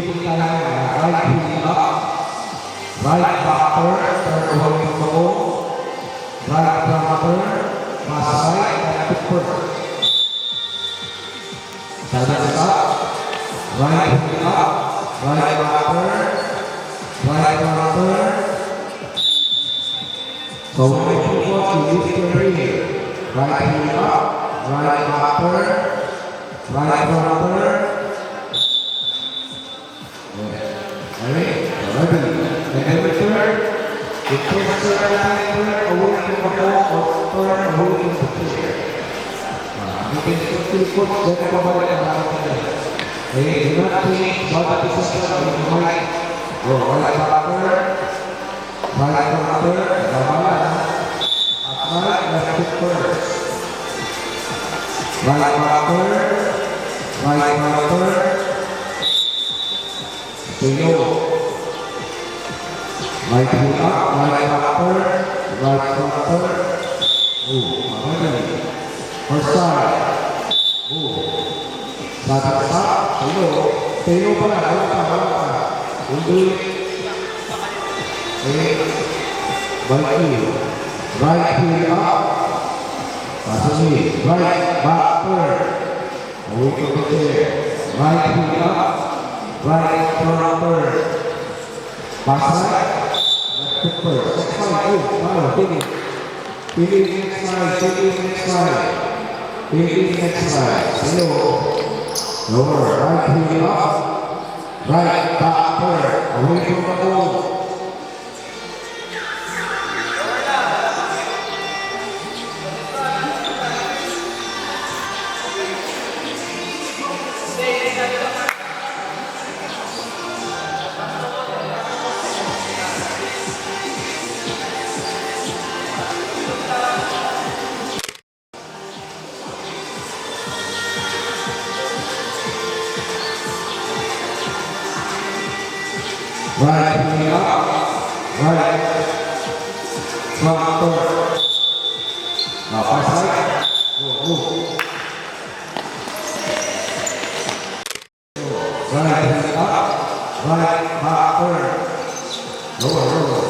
Right heel up, right back turn, turn away from the ball, right front turn, pass right, and foot first. Seven up, right heel up, right back turn, right front turn. So when you put what you use your heel, right heel up, right back turn, right front turn. Ready? And then return. You can turn away from the ball or turn away from the chair. You can still put that over and okay, do not change what position you might go right back turn, right front turn, right, left foot first. Right back turn, right front turn. Tuyo. Right heel up, right back turn, right front turn. Magaling. First side. Bata up, tuyo. Tuyo pala, wala pa. Undo. Okay. Right heel. Right heel up. Pasok right back turn. Away from the chair. Right heel up. Right front turn. Pass right, left foot first. Next slide, wow, finish. Finish next slide, finish next slide. Finish next slide. Hello. Lower, right heel up. Right back turn. Away from the ball. Right heel up, right front turn. Now pass right, go. Right heel up, right back turn. Lower.